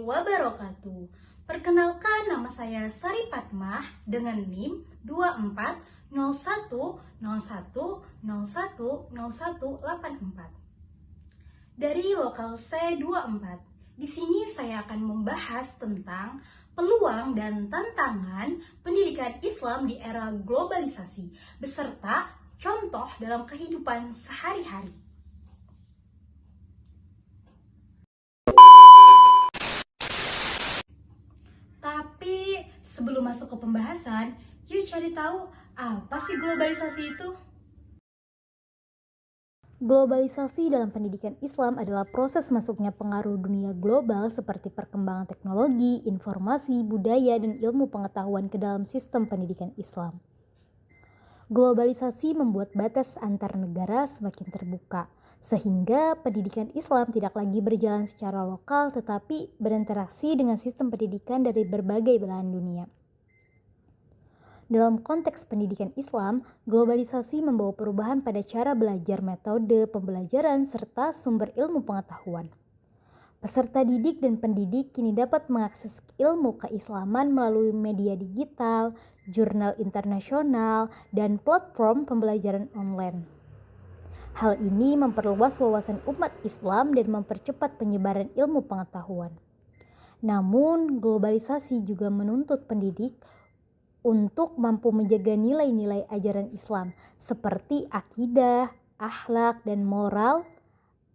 wabarakatuh. Perkenalkan, nama saya Sari Fatmah dengan NIM 240101010184 dari lokal C24. Di sini saya akan membahas tentang peluang dan tantangan pendidikan Islam di era globalisasi beserta contoh dalam kehidupan sehari-hari. Tapi sebelum masuk ke pembahasan, yuk cari tahu apa sih globalisasi itu? Globalisasi dalam pendidikan Islam adalah proses masuknya pengaruh dunia global seperti perkembangan teknologi, informasi, budaya, dan ilmu pengetahuan ke dalam sistem pendidikan Islam. Globalisasi membuat batas antar negara semakin terbuka, sehingga pendidikan Islam tidak lagi berjalan secara lokal tetapi berinteraksi dengan sistem pendidikan dari berbagai belahan dunia. Dalam konteks pendidikan Islam, globalisasi membawa perubahan pada cara belajar, metode pembelajaran, serta sumber ilmu pengetahuan. Peserta didik dan pendidik kini dapat mengakses ilmu keislaman melalui media digital, jurnal internasional, dan platform pembelajaran online. Hal ini memperluas wawasan umat Islam dan mempercepat penyebaran ilmu pengetahuan. Namun, globalisasi juga menuntut pendidik untuk mampu menjaga nilai-nilai ajaran Islam seperti akidah, akhlak, dan moral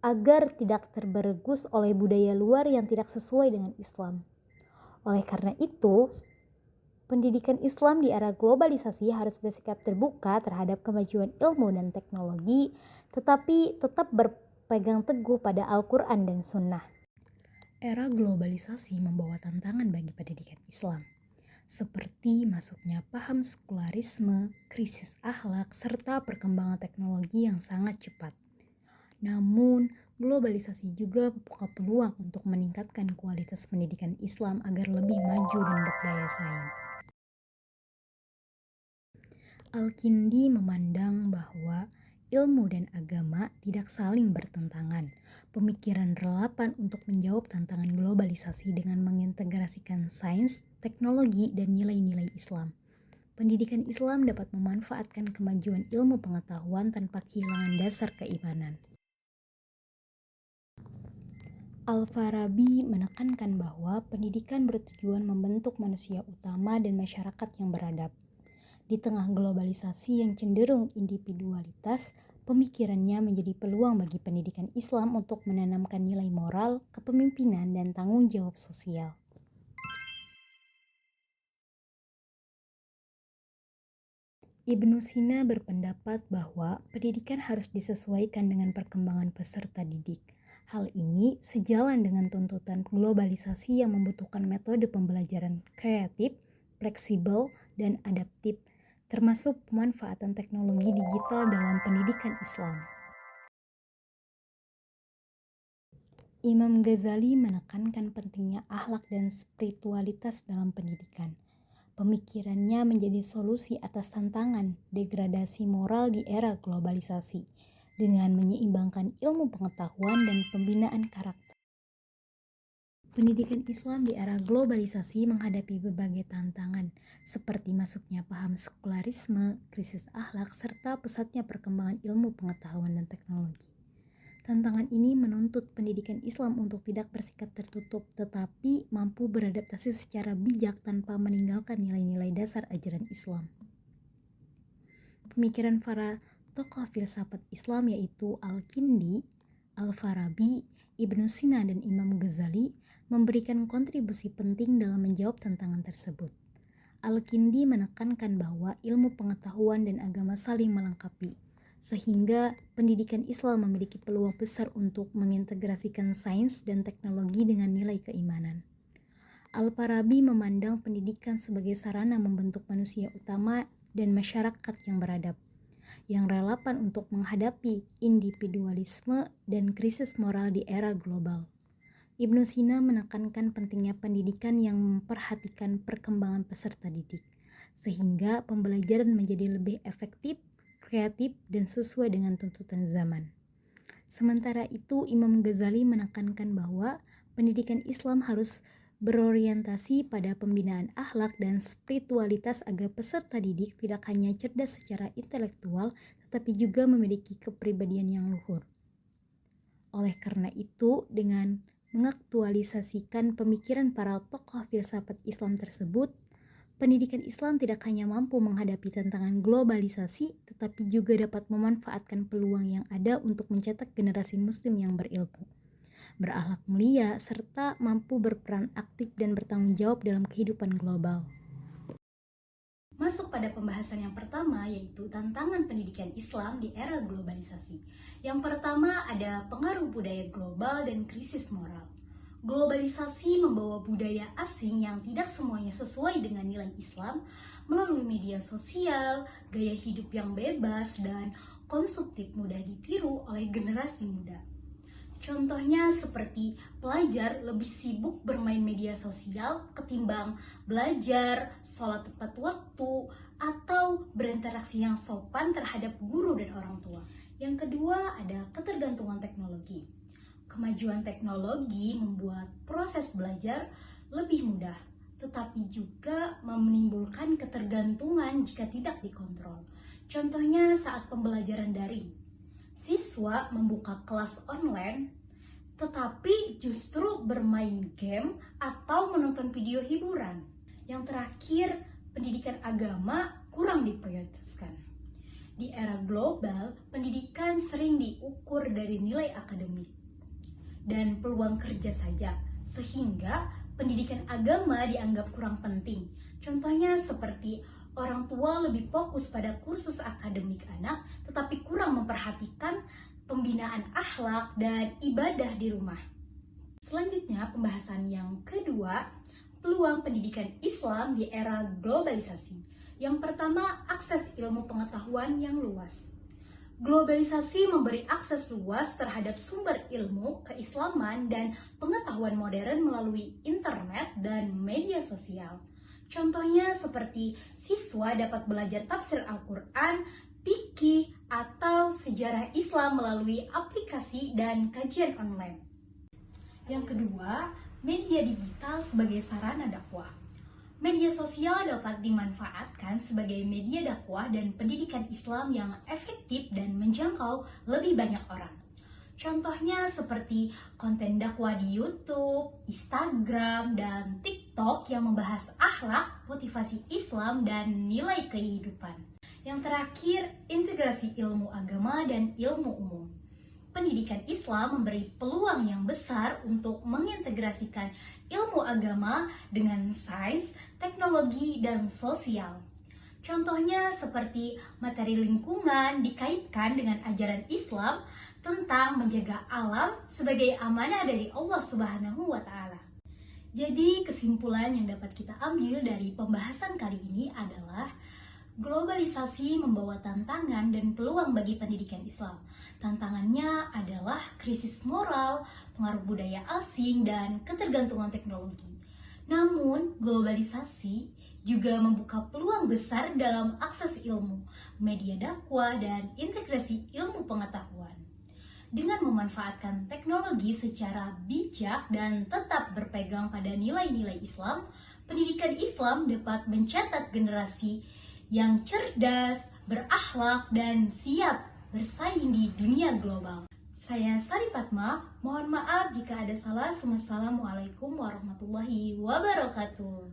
agar tidak terbergus oleh budaya luar yang tidak sesuai dengan Islam. Oleh karena itu, pendidikan Islam di era globalisasi harus bersikap terbuka terhadap kemajuan ilmu dan teknologi, tetapi tetap berpegang teguh pada Al-Quran dan Sunnah. Era globalisasi membawa tantangan bagi pendidikan Islam, seperti masuknya paham sekularisme, krisis akhlak, serta perkembangan teknologi yang sangat cepat. Namun, globalisasi juga membuka peluang untuk meningkatkan kualitas pendidikan Islam agar lebih maju dan berdaya saing. Al-Kindi memandang bahwa ilmu dan agama tidak saling bertentangan. Pemikiran relevan untuk menjawab tantangan globalisasi dengan mengintegrasikan sains, teknologi, dan nilai-nilai Islam. Pendidikan Islam dapat memanfaatkan kemajuan ilmu pengetahuan tanpa kehilangan dasar keimanan. Al-Farabi menekankan bahwa pendidikan bertujuan membentuk manusia utama dan masyarakat yang beradab. Di tengah globalisasi yang cenderung individualitas, pemikirannya menjadi peluang bagi pendidikan Islam untuk menanamkan nilai moral, kepemimpinan, dan tanggung jawab sosial. Ibnu Sina berpendapat bahwa pendidikan harus disesuaikan dengan perkembangan peserta didik. Hal ini sejalan dengan tuntutan globalisasi yang membutuhkan metode pembelajaran kreatif, fleksibel, dan adaptif, termasuk pemanfaatan teknologi digital dalam pendidikan Islam. Imam Ghazali menekankan pentingnya akhlak dan spiritualitas dalam pendidikan. Pemikirannya menjadi solusi atas tantangan degradasi moral di era globalisasi dengan menyeimbangkan ilmu pengetahuan dan pembinaan karakter. Pendidikan Islam di era globalisasi menghadapi berbagai tantangan seperti masuknya paham sekularisme, krisis akhlak, serta pesatnya perkembangan ilmu pengetahuan dan teknologi. Tantangan ini menuntut pendidikan Islam untuk tidak bersikap tertutup, tetapi mampu beradaptasi secara bijak tanpa meninggalkan nilai-nilai dasar ajaran Islam. Pemikiran para tokoh filsafat Islam yaitu Al-Kindi, Al-Farabi, Ibnu Sina, dan Imam Ghazali memberikan kontribusi penting dalam menjawab tantangan tersebut. Al-Kindi menekankan bahwa ilmu pengetahuan dan agama saling melengkapi, sehingga pendidikan Islam memiliki peluang besar untuk mengintegrasikan sains dan teknologi dengan nilai keimanan. Al-Farabi memandang pendidikan sebagai sarana membentuk manusia utama dan masyarakat yang beradab, yang relevan untuk menghadapi individualisme dan krisis moral di era global. Ibnu Sina menekankan pentingnya pendidikan yang memperhatikan perkembangan peserta didik, sehingga pembelajaran menjadi lebih efektif, kreatif, dan sesuai dengan tuntutan zaman. Sementara itu, Imam Ghazali menekankan bahwa pendidikan Islam harus berorientasi pada pembinaan akhlak dan spiritualitas agar peserta didik tidak hanya cerdas secara intelektual, tetapi juga memiliki kepribadian yang luhur. Oleh karena itu, dengan mengaktualisasikan pemikiran para tokoh filsafat Islam tersebut, pendidikan Islam tidak hanya mampu menghadapi tantangan globalisasi, tetapi juga dapat memanfaatkan peluang yang ada untuk mencetak generasi muslim yang berilmu, berakhlak mulia, serta mampu berperan aktif dan bertanggung jawab dalam kehidupan global. Masuk pada pembahasan yang pertama, yaitu tantangan pendidikan Islam di era globalisasi. Yang pertama ada pengaruh budaya global dan krisis moral. Globalisasi membawa budaya asing yang tidak semuanya sesuai dengan nilai Islam melalui media sosial, gaya hidup yang bebas, dan konsumtif mudah ditiru oleh generasi muda. Contohnya seperti pelajar lebih sibuk bermain media sosial ketimbang belajar, sholat tepat waktu, atau berinteraksi yang sopan terhadap guru dan orang tua. Yang kedua ada ketergantungan teknologi. Kemajuan teknologi membuat proses belajar lebih mudah, tetapi juga menimbulkan ketergantungan jika tidak dikontrol. Contohnya saat pembelajaran daring. Siswa membuka kelas online, tetapi justru bermain game atau menonton video hiburan. Yang terakhir, pendidikan agama kurang diprioritaskan. Di era global, pendidikan sering diukur dari nilai akademik dan peluang kerja saja, sehingga pendidikan agama dianggap kurang penting. Contohnya seperti orang tua lebih fokus pada kursus akademik anak, tetapi kurang memperhatikan pembinaan akhlak dan ibadah di rumah. Selanjutnya, pembahasan yang kedua, peluang pendidikan Islam di era globalisasi. Yang pertama, akses ilmu pengetahuan yang luas. Globalisasi memberi akses luas terhadap sumber ilmu, keislaman, dan pengetahuan modern melalui internet dan media sosial. Contohnya seperti siswa dapat belajar tafsir Al-Quran, fikih, atau sejarah Islam melalui aplikasi dan kajian online. Yang kedua, media digital sebagai sarana dakwah. Media sosial dapat dimanfaatkan sebagai media dakwah dan pendidikan Islam yang efektif dan menjangkau lebih banyak orang. Contohnya seperti konten dakwah di YouTube, Instagram, dan TikTok yang membahas akhlak, motivasi Islam, dan nilai kehidupan. Yang terakhir, integrasi ilmu agama dan ilmu umum. Pendidikan Islam memberi peluang yang besar untuk mengintegrasikan ilmu agama dengan sains, teknologi, dan sosial. Contohnya seperti materi lingkungan dikaitkan dengan ajaran Islam tentang menjaga alam sebagai amanah dari Allah Subhanahu wa Ta'ala. Jadi kesimpulan yang dapat kita ambil dari pembahasan kali ini adalah globalisasi membawa tantangan dan peluang bagi pendidikan Islam. Tantangannya adalah krisis moral, pengaruh budaya asing, dan ketergantungan teknologi. Namun, globalisasi juga membuka peluang besar dalam akses ilmu, media dakwah, dan integrasi ilmu pengetahuan. Dengan memanfaatkan teknologi secara bijak dan tetap berpegang pada nilai-nilai Islam, pendidikan Islam dapat mencetak generasi yang cerdas, berakhlak, dan siap bersaing di dunia global. Saya Sari Fatma, mohon maaf jika ada salah. Wassalamualaikum warahmatullahi wabarakatuh.